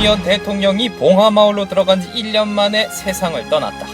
노무현 대통령이 봉하마을로 들어간 지 1년 만에 세상을 떠났다.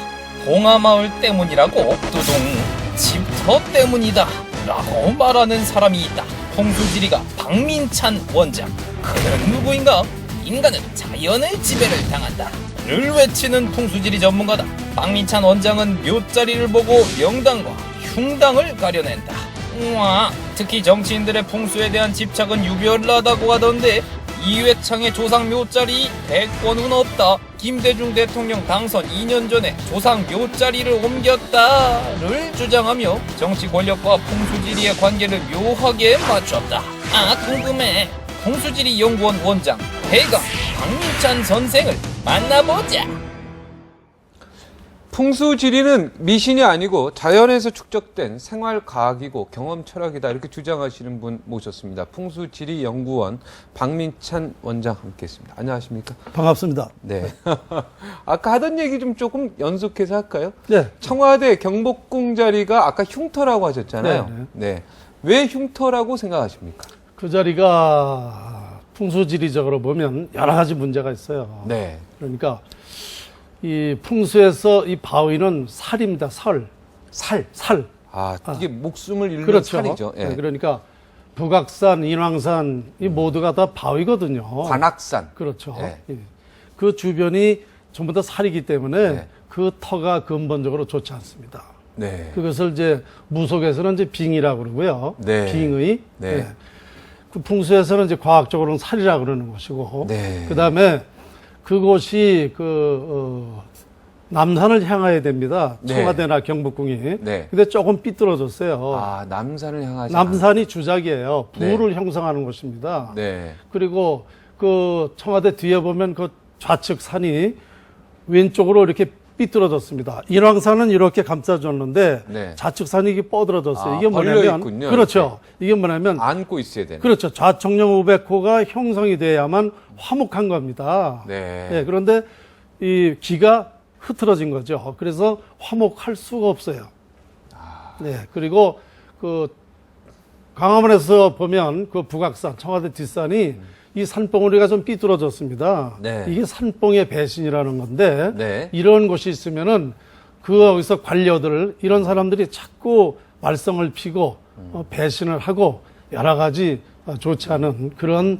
봉하마을 때문이라고 두둥 집터 때문이다 라고 말하는 사람이 있다. 풍수지리가 박민찬 원장. 그는 누구인가? 인간은 자연의 지배를 당한다 를 외치는 풍수지리 전문가다. 박민찬 원장은 묘자리를 보고 명당과 흉당을 가려낸다. 우와, 특히 정치인들의 풍수에 대한 집착은 유별나다고 하던데 이회창의 조상 묘자리 100번은 없다. 김대중 대통령 당선 2년 전에 조상 묘자리를 옮겼다를 주장하며 정치 권력과 풍수지리의 관계를 묘하게 맞췄다. 아, 궁금해. 풍수지리 연구원 원장 대강 박민찬 선생을 만나보자. 풍수지리는 미신이 아니고 자연에서 축적된 생활과학이고 경험 철학이다 이렇게 주장하시는 분 모셨습니다. 풍수지리 연구원 박민찬 원장 함께했습니다. 안녕하십니까? 반갑습니다. 네. 아까 하던 얘기 좀 조금 연속해서 할까요? 네. 청와대 경복궁 자리가 아까 흉터라고 하셨잖아요. 네, 네. 왜 흉터라고 생각하십니까? 그 자리가 풍수지리적으로 보면 여러 가지 문제가 있어요. 네. 그러니까 이 풍수에서 이 바위는 살입니다. 살. 아, 이게 목숨을 잃는 그렇죠. 살이죠. 예. 네, 그러니까 북악산, 인왕산 이 모두가 다 바위거든요. 관악산. 그렇죠. 네. 예. 그 주변이 전부 다 살이기 때문에 네. 그 터가 근본적으로 좋지 않습니다. 네. 그것을 이제 무속에서는 이제 빙이라고 그러고요. 네. 빙의. 네. 네. 그 풍수에서는 이제 과학적으로는 살이라고 그러는 것이고. 네. 그 다음에 그곳이 남산을 향해야 됩니다. 네. 청와대나 경복궁이. 네. 근데 조금 삐뚤어졌어요. 아, 남산을 향하지. 남산이 주작이에요. 부를 네. 형성하는 곳입니다. 네. 그리고 그 청와대 뒤에 보면 그 좌측 산이 왼쪽으로 이렇게 삐뚤어졌습니다. 인왕산은 이렇게 감싸줬는데 네. 좌측 산이 이게 뻗어졌어요. 아, 이게 뭐냐면 벌려 있군요, 그렇죠. 이게 뭐냐면 안고 있어야 되는. 그렇죠. 좌청령 우백호가 형성이 돼야만 화목한 겁니다. 네. 예, 그런데 이 기가 흐트러진 거죠. 그래서 화목할 수가 없어요. 네. 그리고 그 광화문에서 보면 그 북악산, 청와대 뒷산이 이 산봉우리가 좀 삐뚤어졌습니다. 네. 이게 산봉의 배신이라는 건데 네. 이런 곳이 있으면은 거기서 관료들 이런 사람들이 자꾸 말썽을 피고 배신을 하고 여러 가지 좋지 않은 그런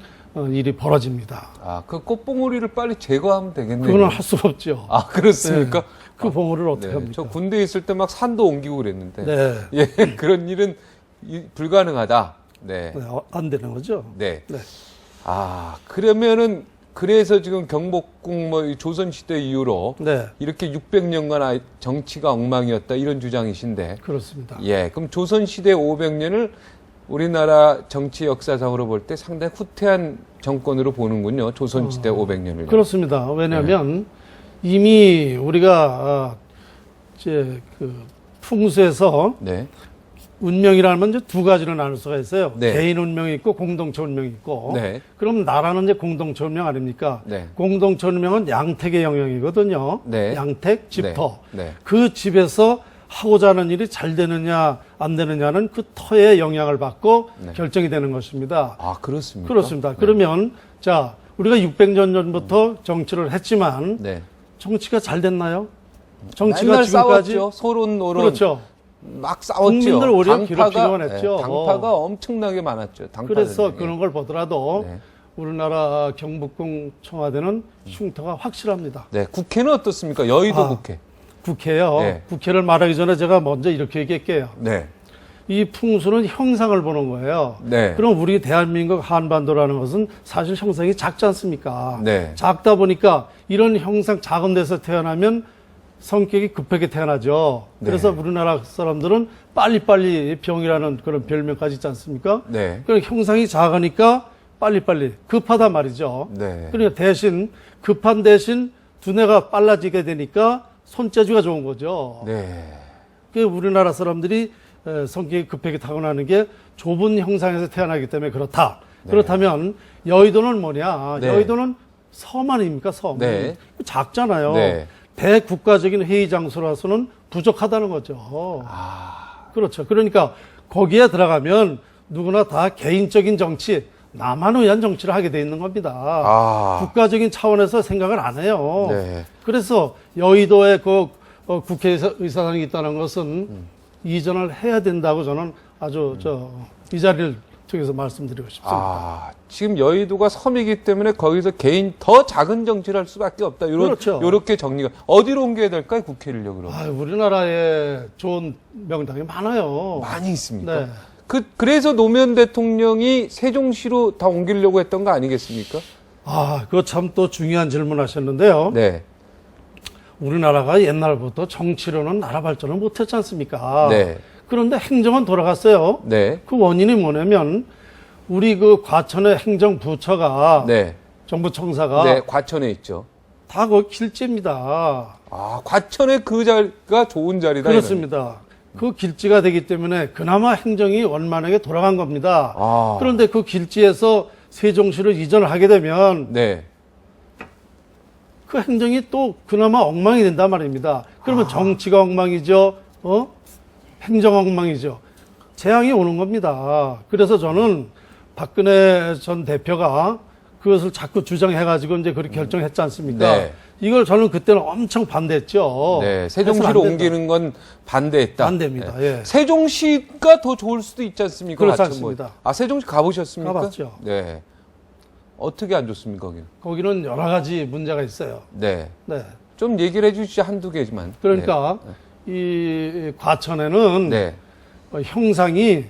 일이 벌어집니다. 아, 그 꽃봉오리를 빨리 제거하면 되겠네요. 그거는 할 수가 없죠. 아, 그렇습니까? 네. 그 봉우리를 어떻게 네. 합니까? 저 군대에 있을 때 막 산도 옮기고 그랬는데. 네. 예, 그런 일은 불가능하다. 네. 네, 안 되는 거죠. 네. 네. 아, 그러면은 그래서 지금 경복궁 뭐 조선시대 이후로 네. 이렇게 600년간 정치가 엉망이었다 이런 주장이신데. 그렇습니다. 예, 그럼 조선시대 500년을 우리나라 정치 역사상으로 볼 때 상당히 후퇴한 정권으로 보는군요. 조선시대 500년을. 그렇습니다. 왜냐하면 이미 우리가 이제 그 풍수에서 네. 운명이라는 건 이제 두 가지로 나눌 수가 있어요. 네. 개인 운명이 있고 공동체 운명이 있고. 네. 그럼 나라는 이제 공동체 운명 아닙니까? 네. 공동체 운명은 양택의 영역이거든요. 네. 양택, 집터. 네. 네. 그 집에서 하고자 하는 일이 잘 되느냐 안 되느냐는 그 터의 영향을 받고 네. 결정이 되는 것입니다. 아, 그렇습니까? 그렇습니다. 네. 그러면 자 우리가 600년 전부터 정치를 했지만 네. 정치가 정치가 잘 됐나요? 정치가 맨날 지금까지 싸웠죠. 소론, 노론. 그렇죠. 막 싸웠죠. 국민들 오히려 괴롭히기만 했죠. 당파가 엄청나게 많았죠. 당파들. 그래서 그런 걸 보더라도 네. 우리나라 경복궁 청와대는 흉터가 확실합니다. 네. 국회는 어떻습니까? 여의도 아. 국회. 국회요. 네. 국회를 말하기 전에 제가 먼저 이렇게 얘기할게요. 네. 이 풍수는 형상을 보는 거예요. 네. 그럼 우리 대한민국 한반도라는 것은 사실 형상이 작지 않습니까? 네. 작다 보니까 이런 형상 작은 데서 태어나면 성격이 급하게 태어나죠. 네. 그래서 우리나라 사람들은 빨리빨리 병이라는 그런 별명까지 있지 않습니까? 네. 그러니까 형상이 작으니까 빨리빨리 급하단 말이죠. 네. 그러니까 대신 급한 대신 두뇌가 빨라지게 되니까 손재주가 좋은 거죠. 네. 그 우리나라 사람들이 성격이 급하게 타고나는 게 좁은 형상에서 태어나기 때문에 그렇다. 네. 그렇다면 여의도는 뭐냐? 네. 여의도는 섬 아닙니까? 섬. 네. 작잖아요. 네. 대국가적인 회의 장소라서는 부족하다는 거죠. 아. 그렇죠. 그러니까 거기에 들어가면 누구나 다 개인적인 정치, 나만 의한 정치를 하게 돼 있는 겁니다. 아. 국가적인 차원에서 생각을 안 해요. 네. 그래서 여의도에 그 국회의사당이 있다는 것은 이전을 해야 된다고 저는 아주 이 자리를 통해서 말씀드리고 싶습니다. 아, 지금 여의도가 섬이기 때문에 거기서 개인 더 작은 정치를 할 수밖에 없다. 그렇죠. 요렇게 정리가. 어디로 옮겨야 될까요? 국회를요, 그럼? 우리나라에 좋은 명당이 많아요. 많이 있습니까? 네. 그래서 노무현 대통령이 세종시로 다 옮기려고 했던 거 아니겠습니까? 그거 참 또 중요한 질문 하셨는데요. 네. 우리나라가 옛날부터 정치로는 나라 발전을 못했지 않습니까? 네. 그런데 행정은 돌아갔어요. 네. 그 원인이 뭐냐면 우리 그 과천의 행정부처가 네. 정부청사가 네, 과천에 있죠. 다 그 길지입니다. 아, 과천에 그 자리가 좋은 자리다. 그렇습니다. 그 길지가 되기 때문에 그나마 행정이 원만하게 돌아간 겁니다. 아. 그런데 그 길지에서 세종시로 이전을 하게 되면 네. 그 행정이 또 그나마 엉망이 된단 말입니다. 그러면 정치가 엉망이죠. 행정 엉망이죠. 재앙이 오는 겁니다. 그래서 저는 박근혜 전 대표가 그것을 자꾸 주장해가지고 이제 그렇게 결정했지 않습니까? 네. 이걸 저는 그때는 엄청 반대했죠. 네, 해서는 세종시로 안 된다. 옮기는 건 반대했다. 반대입니다. 네. 예. 세종시가 더 좋을 수도 있지 않습니까? 그렇지 과천 뭐. 않습니다. 세종시 가보셨습니까? 가봤죠. 네. 어떻게 안 좋습니까, 거기는? 거기는 여러 가지 문제가 있어요. 네. 네. 좀 얘기를 해주시죠, 한두 개지만. 그러니까 이 과천에는 네. 형상이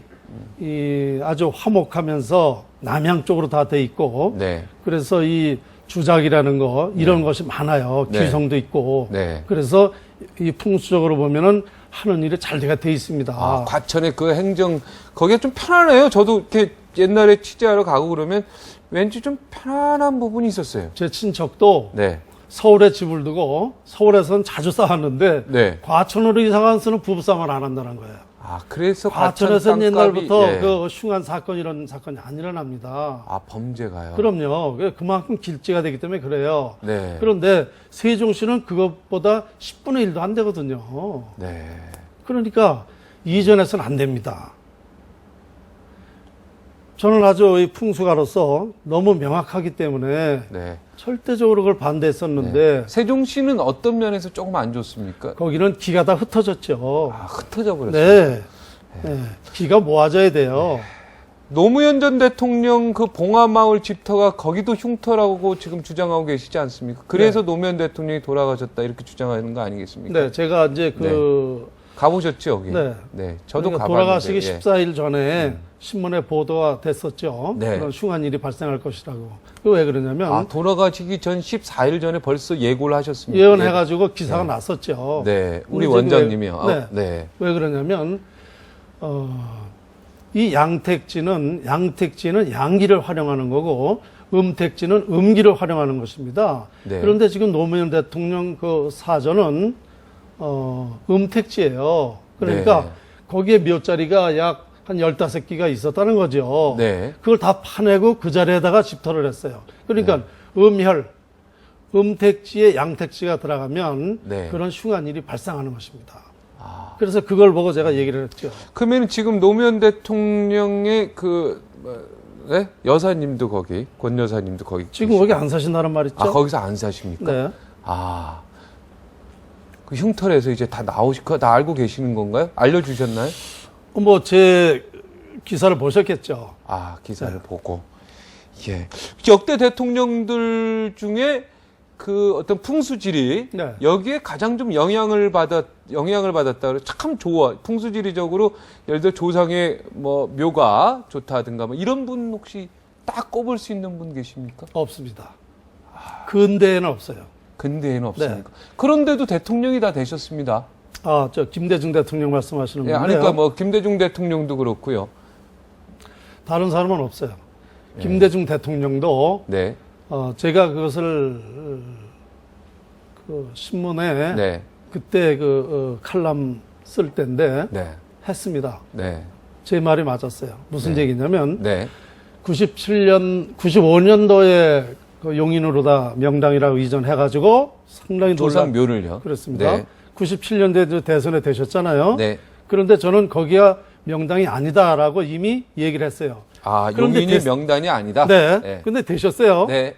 아주 화목하면서 남향 쪽으로 다 돼 있고 네. 그래서 이 주작이라는 거 이런 것이 많아요. 네. 귀성도 있고 네. 그래서 이 풍수적으로 보면은 하는 일이 잘 돼가 돼 있습니다. 과천의 그 행정, 거기가 좀 편안해요. 저도 이렇게 옛날에 취재하러 가고 그러면 왠지 좀 편안한 부분이 있었어요. 제 친척도 네. 서울에 집을 두고 서울에서는 자주 싸웠는데 네. 과천으로 이사 가서는 부부싸움을 안 한다는 거예요. 그래서 과천에서는 과천 땅값이, 옛날부터 예. 그 흉한 사건 이런 사건이 안 일어납니다. 범죄가요. 그럼요. 그만큼 길지가 되기 때문에 그래요. 네. 그런데 세종시는 그것보다 10분의 1도 안 되거든요. 네. 그러니까 이전해서는 안 됩니다. 저는 아주 이 풍수가로서 너무 명확하기 때문에 네. 절대적으로 그걸 반대했었는데 세종시는 어떤 면에서 조금 안 좋습니까? 거기는 기가 다 흩어졌죠. 흩어져 버렸어요. 네. 네. 기가 모아져야 돼요. 노무현 전 대통령 그 봉화마을 집터가 거기도 흉터라고 지금 주장하고 계시지 않습니까? 그래서 노무현 대통령이 돌아가셨다 이렇게 주장하는 거 아니겠습니까? 네, 제가 이제 가보셨죠, 여기? 네. 저도 그러니까 가봤는데. 돌아가시기 예. 14일 전에 신문에 보도가 됐었죠. 네. 그런 흉한 일이 발생할 것이라고. 그 왜 그러냐면 돌아가시기 전 14일 전에 벌써 예고를 하셨습니다. 예언해가지고 기사가 났었죠. 네, 우리 지금 원장님이요. 네. 네. 왜 그러냐면 이 양택지는 양기를 활용하는 거고 음택지는 음기를 활용하는 것입니다. 네. 그런데 지금 노무현 대통령 그 사전은 음택지예요. 그러니까 네. 거기에 묘자리가 약 한 15기가 있었다는 거죠. 네. 그걸 다 파내고 그 자리에다가 집터를 했어요. 그러니까 음택지에 양택지가 들어가면 네. 그런 흉한 일이 발생하는 것입니다. 그래서 그걸 보고 제가 얘기를 했죠. 그러면 지금 노무현 대통령의 여사님도 거기, 권 여사님도 거기. 지금 거기 안 사신다는 말 있죠? 거기서 안 사십니까? 네. 그 흉터에서 이제 다 다 알고 계시는 건가요? 알려주셨나요? 제 기사를 보셨겠죠. 기사를 네. 보고. 예. 역대 대통령들 중에 그 어떤 풍수지리, 네. 여기에 가장 좀 영향을 받았다 그래 참 좋아. 풍수지리적으로 예를 들어 조상의 묘가 좋다든가 이런 분 혹시 딱 꼽을 수 있는 분 계십니까? 없습니다. 근대에는 없어요. 근대에는 없습니까? 네. 그런데도 대통령이 다 되셨습니다. 김대중 대통령 말씀하시는 예, 분인데요. 그러니까 김대중 대통령도 그렇고요. 다른 사람은 없어요. 김대중 대통령도 네. 제가 그것을 그 신문에 네. 그때 칼럼 쓸 때인데 네. 했습니다. 네. 제 말이 맞았어요. 무슨 얘기냐면 네. 95년도에 그 용인으로 다 명당이라고 이전해가지고 상당히 조상 묘를요. 그렇습니다. 네. 97년도에 대선에 되셨잖아요. 네. 그런데 저는 거기가 명당이 아니다라고 이미 얘기를 했어요. 아, 그런데 용인이 명단이 아니다. 네. 네. 근데 되셨어요. 네.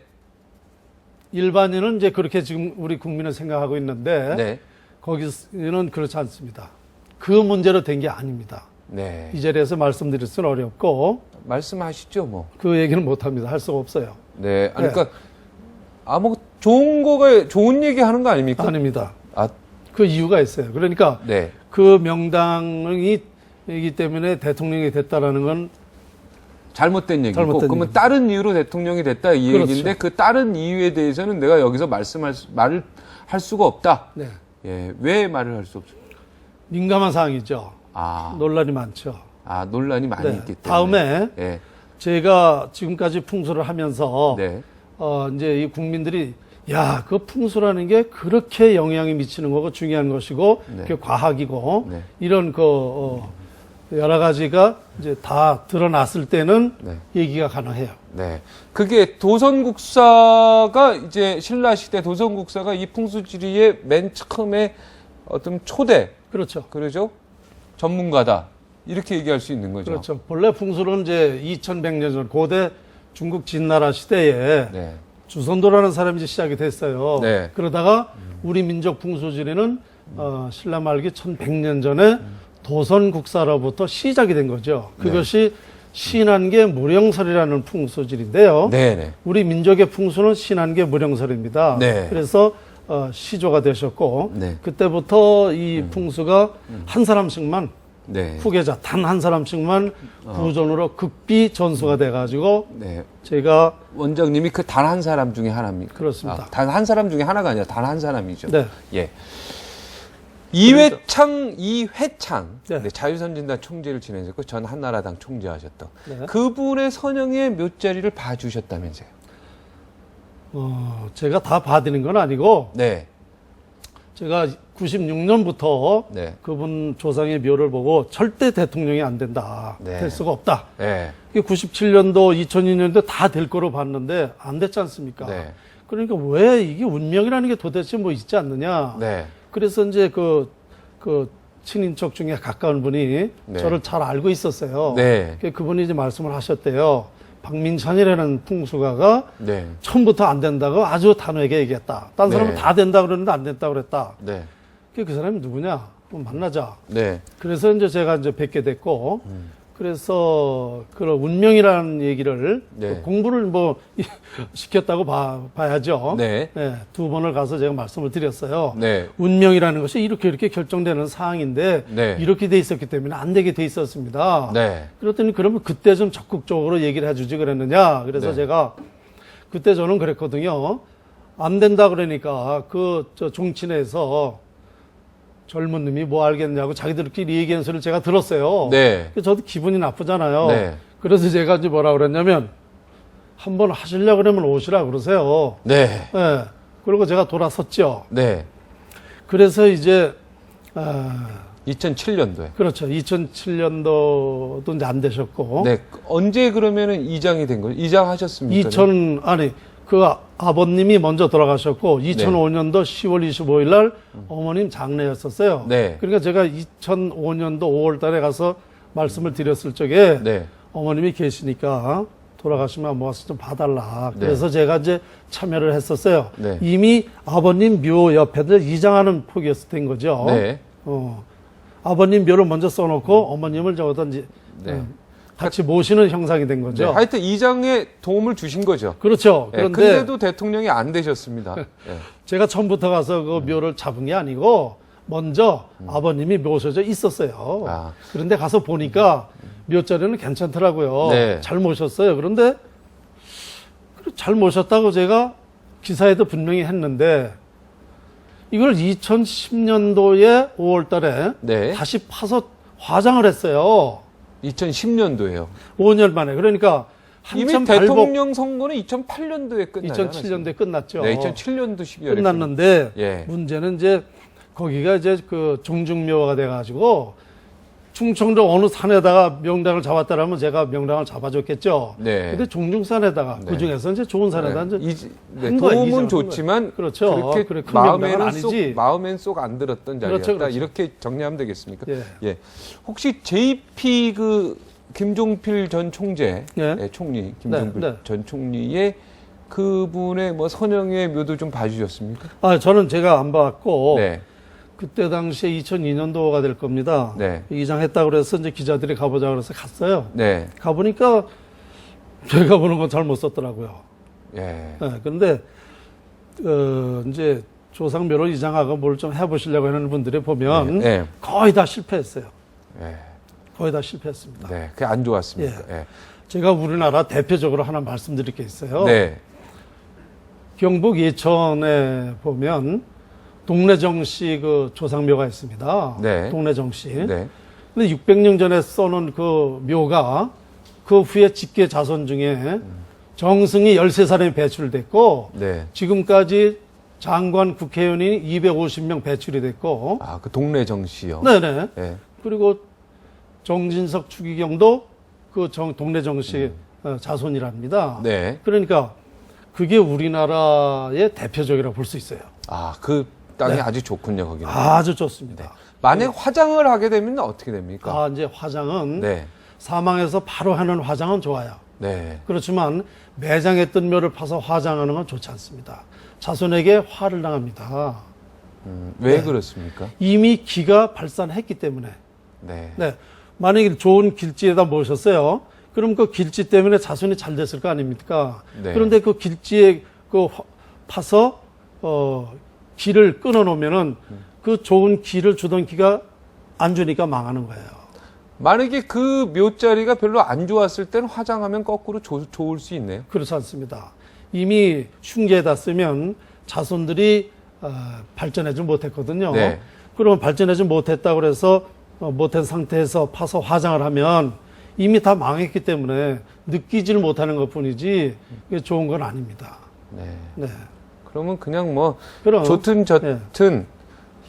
일반인은 이제 그렇게 지금 우리 국민은 생각하고 있는데 네. 거기는 그렇지 않습니다. 그 문제로 된 게 아닙니다. 네. 이 자리에서 말씀드릴 수는 어렵고 말씀하시죠, 뭐. 그 얘기는 못 합니다. 할 수가 없어요. 네. 아니, 그러니까 뭐 좋은 얘기 하는 거 아닙니까? 아닙니다. 아, 그 이유가 있어요. 그러니까 네. 그 명당이기 때문에 대통령이 됐다라는 건 잘못된 얘기고 잘못된 그러면 얘기입니다. 다른 이유로 대통령이 됐다 이 그렇죠. 얘기인데 그 다른 이유에 대해서는 내가 여기서 말을 할 수가 없다. 네. 예, 왜 말을 할 수 없어요? 민감한 사항이죠. 아, 논란이 많죠. 논란이 많이 네. 있기 때문에. 다음에 예, 제가 지금까지 풍수를 하면서 네, 이제 이 국민들이 야, 그 풍수라는 게 그렇게 영향이 미치는 거고 중요한 것이고 네. 그게 과학이고 네. 이런 여러 가지가 이제 다 드러났을 때는 네. 얘기가 가능해요. 네. 그게 도선국사가 이제 신라 시대 도선국사가 이 풍수지리의 맨 처음에 어떤 초대, 그렇죠. 그러죠? 전문가다. 이렇게 얘기할 수 있는 거죠. 그렇죠. 본래 풍수는 이제 2100년 전 고대 중국 진나라 시대에 네. 주선도라는 사람이 이제 시작이 됐어요. 네. 그러다가 우리 민족 풍수지리는 신라 말기 1100년 전에 도선국사로부터 시작이 된 거죠. 그것이 신안계 무령설이라는 풍수지리인데요. 네. 우리 민족의 풍수는 신안계 무령설입니다. 네. 그래서 시조가 되셨고 네. 그때부터 이 풍수가 한 사람씩만 네. 후계자 단 한 사람씩만 부존으로 극비 전수가 돼가지고 네. 제가 원장님이 그 단 한 사람 중에 하나입니까? 그렇습니다. 단 한 사람 중에 하나가 아니라 단 한 사람이죠. 네. 예. 이회창 네. 네, 자유선진당 총재를 지내셨고 전 한나라당 총재하셨던 네. 그분의 선영의 묘자리를 봐주셨다면서요? 제가 다 봐드린 건 아니고 네. 제가 96년부터 네. 그분 조상의 묘를 보고 절대 대통령이 안 된다. 네. 될 수가 없다. 네. 이게 97년도, 2002년도 다 될 거로 봤는데 안 됐지 않습니까? 네. 그러니까 왜 이게 운명이라는 게 도대체 뭐 있지 않느냐. 네. 그래서 이제 그 친인척 중에 가까운 분이 네. 저를 잘 알고 있었어요. 네. 그분이 이제 말씀을 하셨대요. 박민찬이라는 풍수가가 네. 처음부터 안 된다고 아주 단호하게 얘기했다. 딴 사람은 네. 다 된다 그러는데 안 된다 그랬다. 네. 그 사람이 누구냐? 그럼 만나자. 네. 그래서 이제 제가 이제 뵙게 됐고, 그래서 그런 운명이라는 얘기를 네. 공부를 뭐 시켰다고 봐야죠. 네. 네, 2번을 가서 제가 말씀을 드렸어요. 네. 운명이라는 것이 이렇게 결정되는 사항인데 네. 이렇게 돼 있었기 때문에 안 되게 돼 있었습니다. 네. 그랬더니 그러면 그때 좀 적극적으로 얘기를 해주지 그랬느냐. 그래서 네. 제가 그때 저는 그랬거든요. 안 된다 그러니까 저 종친에서 젊은 놈이 뭐 알겠냐고 자기들끼리 얘기하는 소리를 제가 들었어요. 네. 그래서 저도 기분이 나쁘잖아요. 네. 그래서 제가 이제 뭐라 그랬냐면 한번 하시려고 그러면 오시라 그러세요. 네. 네. 그리고 제가 돌아섰죠. 네. 그래서 이제 2007년도에. 그렇죠. 2007년도도 이제 안 되셨고. 네. 언제 그러면은 이장이 된 거예요? 이장하셨습니까? 그 아버님이 먼저 돌아가셨고 2005년도 10월 25일 날 어머님 장례였었어요. 네. 그러니까 제가 2005년도 5월 달에 가서 말씀을 드렸을 적에 네. 어머님이 계시니까 돌아가시면 모아서 좀 봐달라. 네. 그래서 제가 이제 참여를 했었어요. 네. 이미 아버님 묘 옆에들 이장하는 폭이었을 된 거죠. 네. 아버님 묘를 먼저 써놓고 어머님을 저거다 이제 네. 같이 모시는 형상이 된 거죠. 네. 하여튼 이장에 도움을 주신 거죠. 그렇죠. 네. 그런데 근데도 대통령이 안 되셨습니다. 네. 제가 처음부터 가서 그 묘를 잡은 게 아니고 먼저 아버님이 모셔져 있었어요. 아. 그런데 가서 보니까 묘자리는 괜찮더라고요. 네. 잘 모셨어요. 그런데 잘 모셨다고 제가 기사에도 분명히 했는데 이걸 2010년도에 5월 달에 네. 다시 파서 화장을 했어요. 2010년도에요. 5년 만에. 그러니까 이미 한참 발복 대통령 선거는 2008년도에 끝나지 2007년도에 끝났죠. 네, 2007년도 12월에 끝났는데 예. 문제는 이제 거기가 이제 그 종중묘가 돼가지고 충청도 어느 산에다가 명당을 잡았다라면 제가 명당을 잡아줬겠죠. 네. 근데 종중산에다가 네. 그 중에서 이제 좋은 산에다 이제 네, 한 거야, 도움은 이장한 좋지만 그렇죠. 그렇게 그래, 큰 명당은 아니지. 마음엔 쏙 안 들었던 자리였다. 그렇죠. 이렇게 정리하면 되겠습니까? 예. 예. 혹시 JP 그 김종필 전 총재, 예. 예, 총리, 김종필 네. 전 총리의 그분의 뭐 선영의 묘도 좀 봐주셨습니까? 저는 제가 안 봤고, 네. 그때 당시에 2002년도가 될 겁니다. 네. 이장했다고 그래서 이제 기자들이 가보자 그래서 갔어요. 네. 가보니까 제가 보는 건 잘 못 썼더라고요. 예. 그런데, 이제 조상묘로 이장하고 뭘 좀 해보시려고 하는 분들이 보면 네. 거의 다 실패했어요. 예. 거의 다 실패했습니다. 네. 그게 안 좋았습니까? 예. 제가 우리나라 대표적으로 하나 말씀드릴 게 있어요. 네. 경북 예천에 보면 동래정씨 그 조상묘가 있습니다. 네. 동래정씨. 네. 근데 600년 전에 써놓은 그 묘가 그 후에 직계 자손 중에 정승이 13사람이 배출됐고 네. 지금까지 장관 국회의원이 250명 배출이 됐고 아, 그 동네 정씨요. 네네. 예. 그리고 정진석 추기경도 그 동래정씨 자손이랍니다. 네. 그러니까 그게 우리나라의 대표적이라고 볼 수 있어요. 아, 그 땅이 네. 아주 좋군요, 거기는. 아주 좋습니다. 만약 화장을 하게 되면 어떻게 됩니까? 이제 화장은 네. 사망해서 바로 하는 화장은 좋아요. 네. 그렇지만 매장했던 묘를 파서 화장하는 건 좋지 않습니다. 자손에게 화를 당합니다. 왜 네. 그렇습니까? 이미 기가 발산했기 때문에. 네. 네. 만약에 좋은 길지에다 모셨어요. 그럼 그 길지 때문에 자손이 잘 됐을 거 아닙니까? 네. 그런데 그 길지에 파서 기를 끊어 놓으면은 그 좋은 기를 주던 기가 안 주니까 망하는 거예요. 만약에 그 묘자리가 별로 안 좋았을 때는 화장하면 거꾸로 좋을 수 있네요. 그렇지 않습니다. 이미 흉계에다 쓰면 자손들이 발전하지 못했거든요. 네. 그러면 발전하지 못했다고 그래서 못한 상태에서 파서 화장을 하면 이미 다 망했기 때문에 느끼지를 못하는 것뿐이지 이게 좋은 건 아닙니다. 네. 네. 그러면 그냥 뭐 그럼 좋든 젖든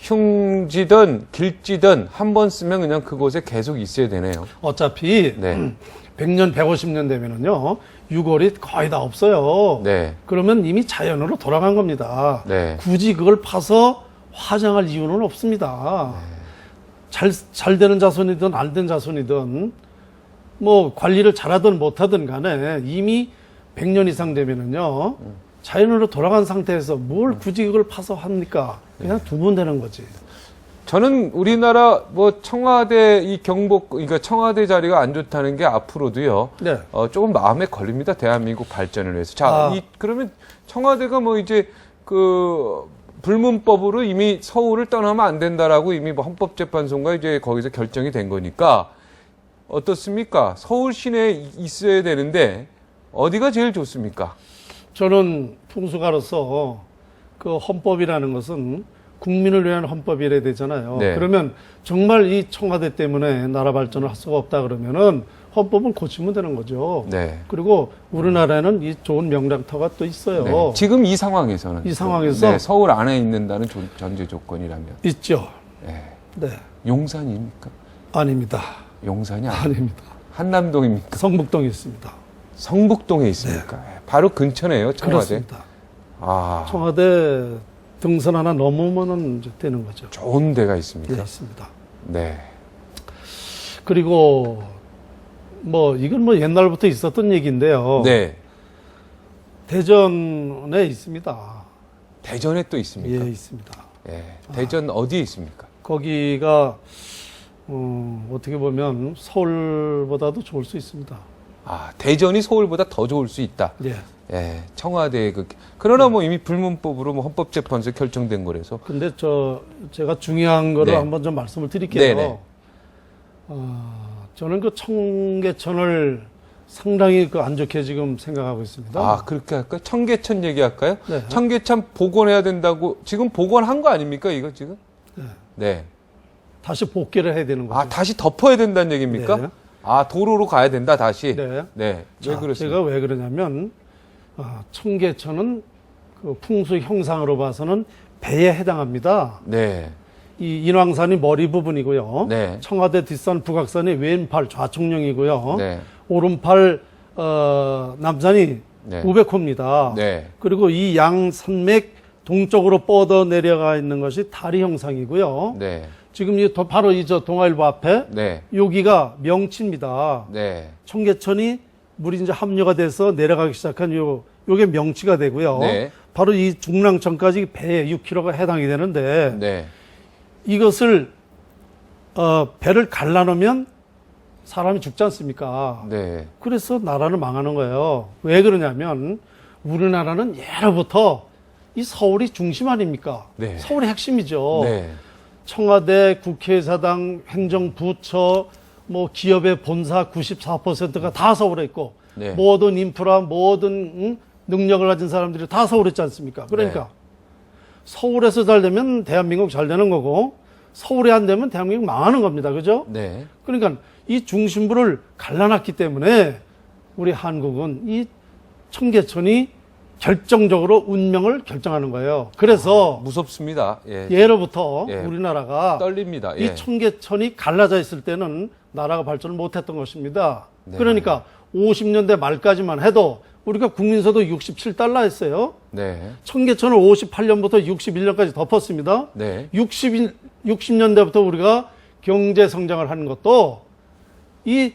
흉지든 길지든 한 번 쓰면 그냥 그곳에 계속 있어야 되네요. 어차피 네. 100년, 150년 되면은요 유골이 거의 다 없어요. 네. 그러면 이미 자연으로 돌아간 겁니다. 네. 굳이 그걸 파서 화장할 이유는 없습니다. 잘 되는 자손이든 안 된 자손이든 뭐 관리를 잘하든 못하든 간에 이미 100년 이상 되면은요 자연으로 돌아간 상태에서 뭘 굳이 그걸 파서 합니까? 그냥 두면 되는 거지. 저는 우리나라 뭐 청와대 이 경복 그러니까 청와대 자리가 안 좋다는 게 앞으로도요. 네. 조금 마음에 걸립니다. 대한민국 발전을 위해서. 자, 그러면 청와대가 뭐 이제 그 불문법으로 이미 서울을 떠나면 안 된다라고 이미 뭐 헌법재판소가 이제 거기서 결정이 된 거니까 어떻습니까? 서울 시내에 있어야 되는데 어디가 제일 좋습니까? 저는 풍수가로서 그 헌법이라는 것은 국민을 위한 헌법이래야 되잖아요. 네. 그러면 정말 이 청와대 때문에 나라 발전을 할 수가 없다 그러면은 헌법은 고치면 되는 거죠. 네. 그리고 우리나라에는 이 좋은 명랑터가 또 있어요. 네. 지금 이 상황에서는 이 상황에서 네, 서울 안에 있는다는 전제 조건이라면 있죠. 네. 네. 용산입니까? 아닙니다. 용산이 아닙니다. 한남동입니까? 성북동에 있습니다. 성북동에 있습니까? 바로 근처네요, 청와대. 그렇습니다. 아, 청와대 등선 하나 넘으면은 이제 되는 거죠. 좋은 데가 네, 있습니까? 있습니다. 네. 그리고 뭐 이건 뭐 옛날부터 있었던 얘기인데요. 네. 대전에 있습니다. 대전에 또 있습니까? 예, 있습니다. 예. 대전 어디에 있습니까? 거기가 어떻게 보면 서울보다도 좋을 수 있습니다. 아, 대전이 서울보다 더 좋을 수 있다. 예. 예. 청와대의 그러나 뭐 이미 불문법으로 뭐 헌법재판소에 결정된 거라서. 근데 제가 중요한 거를 네. 한번 좀 말씀을 드릴게요. 네네. 저는 그 청계천을 상당히 안 좋게 지금 생각하고 있습니다. 아, 그렇게 할까요? 청계천 얘기할까요? 네. 청계천 복원해야 된다고 지금 복원한 거 아닙니까? 이거 지금? 네. 네. 다시 복귀를 해야 되는 거죠. 아, 다시 덮어야 된다는 얘기입니까? 네. 아, 도로로 가야 된다, 다시? 네. 네. 왜 자, 그렇습니까? 제가 왜 그러냐면 청계천은 그 풍수 형상으로 봐서는 배에 해당합니다. 네. 이 인왕산이 머리 부분이고요. 네. 청와대 뒷산 북악산이 왼팔 좌청룡이고요. 네. 오른팔 남산이 네. 우백호입니다. 네. 그리고 이 양 산맥 동쪽으로 뻗어 내려가 있는 것이 다리 형상이고요. 네. 지금 바로 이 저 동아일보 앞에 네. 여기가 명치입니다. 네. 청계천이 물이 이제 합류가 돼서 내려가기 시작한 요게 명치가 되고요. 네. 바로 이 중랑천까지 배 6km가 해당이 되는데 네. 이것을 배를 갈라놓으면 사람이 죽지 않습니까? 네. 그래서 나라는 망하는 거예요. 왜 그러냐면 우리나라는 예로부터 이 서울이 중심 아닙니까? 네. 서울이 핵심이죠. 네. 청와대, 국회의사당, 행정부처, 뭐 기업의 본사 94%가 다 서울에 있고 네. 모든 인프라, 모든 능력을 가진 사람들이 다 서울에 있지 않습니까? 그러니까 네. 서울에서 잘 되면 대한민국 잘 되는 거고 서울이 안 되면 대한민국 망하는 겁니다. 그죠? 네. 그러니까 이 중심부를 갈라놨기 때문에 우리 한국은 이 청계천이 결정적으로 운명을 결정하는 거예요. 그래서 무섭습니다. 예. 예로부터 예. 우리나라가 떨립니다. 예. 이 청계천이 갈라져 있을 때는 나라가 발전을 못했던 것입니다. 네. 그러니까 50년대 말까지만 해도 우리가 국민소득 67달러였어요. 네. 청계천을 58년부터 61년까지 덮었습니다. 네. 60년대부터 우리가 경제 성장을 하는 것도 이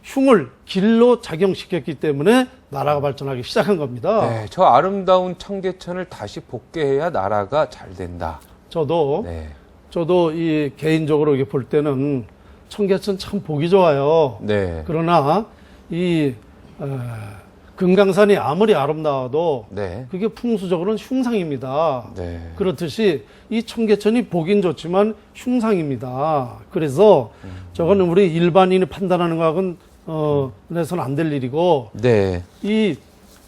흉을 길로 작용시켰기 때문에 나라가 발전하기 시작한 겁니다. 네. 저 아름다운 청계천을 다시 복개해야 나라가 잘 된다. 저도 네. 이 개인적으로 이렇게 볼 때는 청계천 참 보기 좋아요. 네. 그러나 이 금강산이 아무리 아름다워도 네. 그게 풍수적으로는 흉상입니다. 네. 그렇듯이 이 청계천이 보긴 좋지만 흉상입니다. 그래서 저거는 우리 일반인이 판단하는 거하고는 내서는 안 될 일이고 네. 이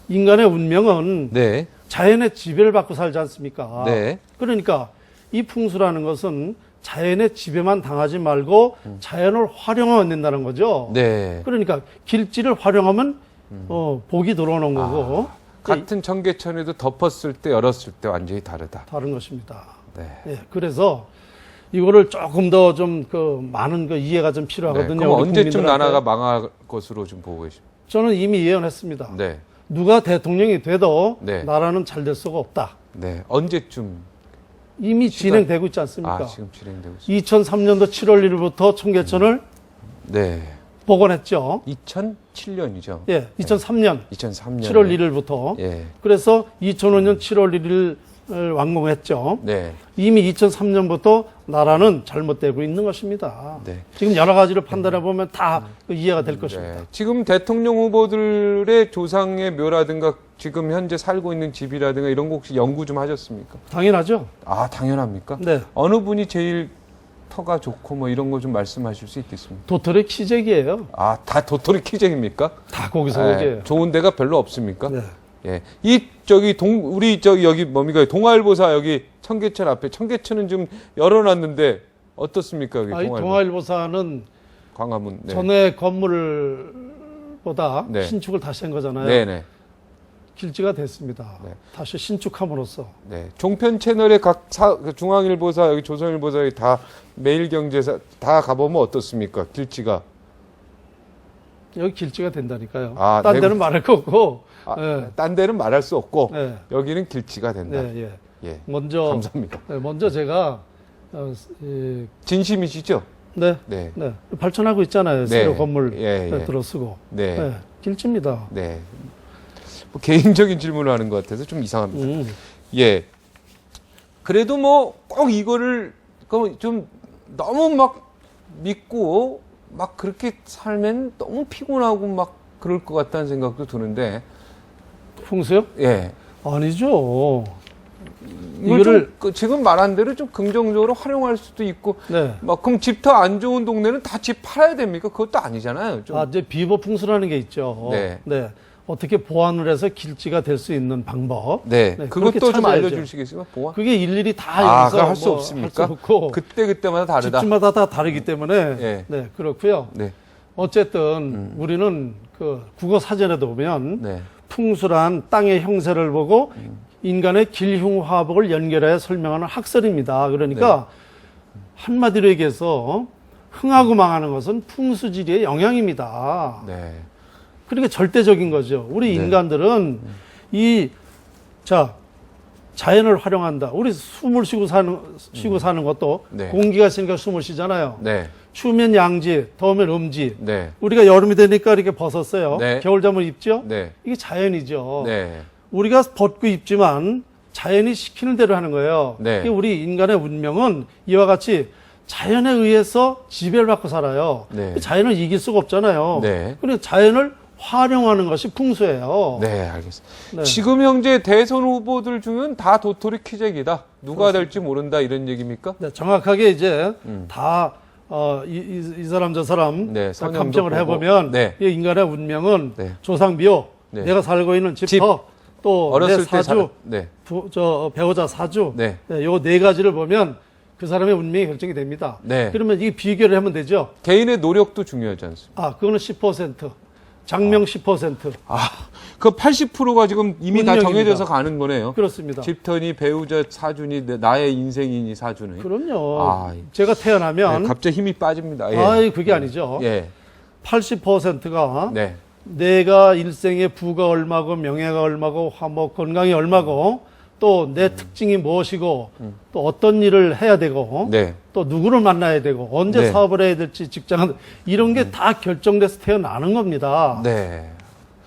인간의 운명은 네. 자연의 지배를 받고 살지 않습니까? 네. 그러니까 이 풍수라는 것은 자연의 지배만 당하지 말고 자연을 활용하면 된다는 거죠. 네. 그러니까 길지를 활용하면 복이 들어오는 거고 같은 청계천에도 덮었을 때 열었을 때 완전히 다르다. 다른 것입니다. 네. 예, 그래서 이거를 조금 더 좀 많은 이해가 좀 네. 필요하거든요. 그럼 우리 언제쯤 국민들한테. 나라가 망할 것으로 좀 보고 계십니까? 저는 이미 예언했습니다. 네. 누가 대통령이 돼도 네. 나라는 잘 될 수가 없다. 네. 언제쯤? 이미 진행되고 있지 않습니까? 지금 진행되고 있습니다. 2003년도 7월 1일부터 청계천을 네. 복원했죠. 2007년이죠. 예, 2003년 2003년. 7월 1일부터. 예. 그래서 2005년 7월 1일을 완공했죠. 네. 이미 2003년부터 나라는 잘못되고 있는 것입니다. 네. 지금 여러 가지를 판단해 보면 다 이해가 될 것입니다. 네. 지금 대통령 후보들의 조상의 묘라든가 지금 현재 살고 있는 집이라든가 이런 거 혹시 연구 좀 하셨습니까? 당연하죠. 아, 당연합니까? 네. 어느 분이 제일 터가 좋고 뭐 이런 거 좀 말씀하실 수 있겠습니까? 도토리 키재기예요. 아, 다 도토리 키재기입니까? 다 거기서 네. 오게요. 좋은 데가 별로 없습니까? 네. 예. 우리 여기 뭡니까? 동아일보사 여기 청계천 앞에 청계천은 좀 열어놨는데 어떻습니까? 여기 동아일보사는 광화문. 네. 전에 건물보다 네. 신축을 다시 한 거잖아요. 네네. 길지가 됐습니다. 네. 다시 신축함으로써. 네. 종편 채널의 중앙일보사, 여기 조선일보사, 여기 다 매일경제사 다 가보면 어떻습니까? 길지가. 여기 길지가 된다니까요. 아, 딴 네. 데는 말할 거 없고. 예. 딴 데는 말할 수 없고 네. 여기는 길지가 된다. 네, 예. 예. 먼저 감사합니다. 네, 먼저 제가 진심이시죠? 네, 네. 네, 발전하고 있잖아요. 새로 건물 예, 예. 들어쓰고. 네. 네, 길집니다. 네. 뭐 개인적인 질문을 하는 것 같아서 좀 이상합니다. 음. 예. 그래도 뭐 꼭 이거를 좀 너무 막 믿고 막 그렇게 살면 너무 피곤하고 막 그럴 것 같다는 생각도 드는데. 풍수요? 예. 아니죠. 이거를 지금 말한 대로 좀 긍정적으로 활용할 수도 있고. 네. 막 그럼 집 더 안 좋은 동네는 다 집 팔아야 됩니까? 그것도 아니잖아요. 좀. 이제 비보 풍수라는 게 있죠. 네. 네. 어떻게 보완을 해서 길지가 될 수 있는 방법. 네. 네, 그것도 그렇게 좀 찾아야죠. 알려주시겠어요? 보완? 그게 일일이 다 아, 여기서 그거 할 수 없습니까? 할수 없고 그때마다 다르다. 집집마다 다 다르기 때문에 예. 네, 그렇고요. 네. 어쨌든 우리는 그 국어 사전에도 보면 네. 풍수란 땅의 형세를 보고 인간의 길흉화복을 연결해 설명하는 학설입니다. 그러니까 한마디로 얘기해서 흥하고 망하는 것은 풍수지리의 영향입니다. 네. 그러니까 절대적인 거죠. 우리 네. 인간들은 자연을 활용한다. 우리 숨을 쉬고 사는 것도 네. 공기가 있으니까 숨을 쉬잖아요. 네. 추우면 양지, 더우면 음지. 네. 우리가 여름이 되니까 이렇게 벗었어요. 네. 겨울잠을 입죠. 네. 이게 자연이죠. 네. 우리가 벗고 입지만 자연이 시키는 대로 하는 거예요. 네. 그러니까 우리 인간의 운명은 이와 같이 자연에 의해서 지배를 받고 살아요. 네. 자연을 이길 수가 없잖아요. 네. 그래서 자연을 활용하는 것이 풍수예요. 네, 알겠습니다. 네. 지금 현재 대선 후보들 중은 다 도토리 키재기다. 누가 될지 모른다 이런 얘기입니까? 네, 정확하게 이제 다 이 사람 저 사람 네, 다 선형도 감정을 보고. 해보면 네. 이 인간의 운명은 네. 조상비호, 네. 내가 살고 있는 집. 집터, 또 내 어렸을 때 사주, 네. 배우자 사주, 네. 요 네 가지를 보면 그 사람의 운명이 결정이 됩니다. 네. 그러면 이게 비교를 하면 되죠. 개인의 노력도 중요하지 않습니까? 아, 그거는 10%, 장명 10%. 아, 그 80%가 지금 이미 다 운명입니다. 정해져서 가는 거네요. 그렇습니다. 집터니 배우자 사주니 나의 인생이니 사주니. 그럼요. 아, 제가 태어나면 네, 갑자기 힘이 빠집니다. 예. 아이 그게 아니죠. 예. 80%가 네. 내가 일생의 부가 얼마고 명예가 얼마고 화목 건강이 얼마고 또 내 특징이 무엇이고 또 어떤 일을 해야 되고 네. 또 누구를 만나야 되고 언제 네. 사업을 해야 될지 직장은 이런 게 다 결정돼서 태어나는 겁니다. 네.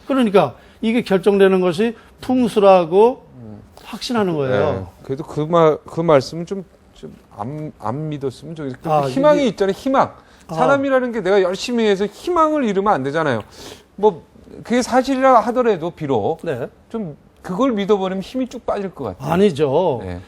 그러니까 이게 결정되는 것이 풍수라고 확신하는 거예요. 네. 그래도 그 말씀은 좀 안 믿었으면 좋겠어요. 아, 희망이 이게- 있잖아요. 희망. 아. 사람이라는 게 내가 열심히 해서 희망을 잃으면 안 되잖아요. 뭐 그게 사실이라 하더라도 비록 네. 좀 그걸 믿어버리면 힘이 쭉 빠질 것 같아요. 아니죠. 네.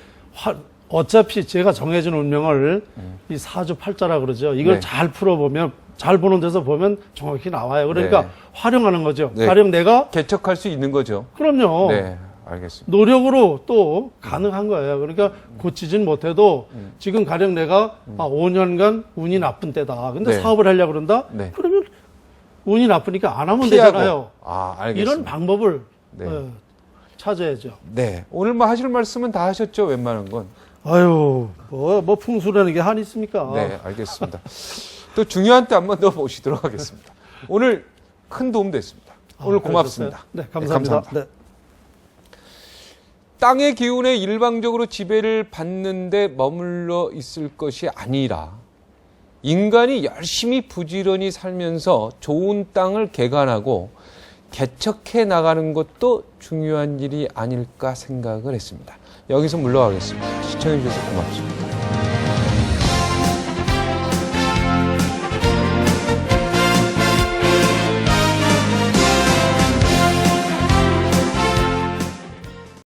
어차피 제가 정해진 운명을 이 사주팔자라 그러죠. 이걸 네. 잘 풀어보면 잘 보는 데서 보면 정확히 나와요. 그러니까 네. 활용하는 거죠. 네. 가령 내가 개척할 수 있는 거죠. 그럼요. 네, 알겠습니다. 노력으로 또 가능한 거예요. 그러니까 고치진 못해도 지금 가령 내가 5년간 운이 나쁜 때다. 근데 네. 사업을 하려고 그런다? 네. 그러면 운이 나쁘니까 안 하면 피하고. 되잖아요. 아, 알겠습니다. 이런 방법을 네. 찾아야죠. 네, 오늘 뭐 하실 말씀은 다 하셨죠, 웬만한 건. 아유, 뭐 풍수라는 게 한이 있습니까? 네, 알겠습니다. 또 중요한 때 한 번 더 모시도록 하겠습니다. 오늘 큰 도움 됐습니다. 오늘 고맙습니다. 네, 감사합니다. 네. 땅의 기운에 일방적으로 지배를 받는데 머물러 있을 것이 아니라 인간이 열심히 부지런히 살면서 좋은 땅을 개간하고 개척해 나가는 것도 중요한 일이 아닐까 생각을 했습니다. 여기서 물러가겠습니다. 시청해 주셔서 고맙습니다.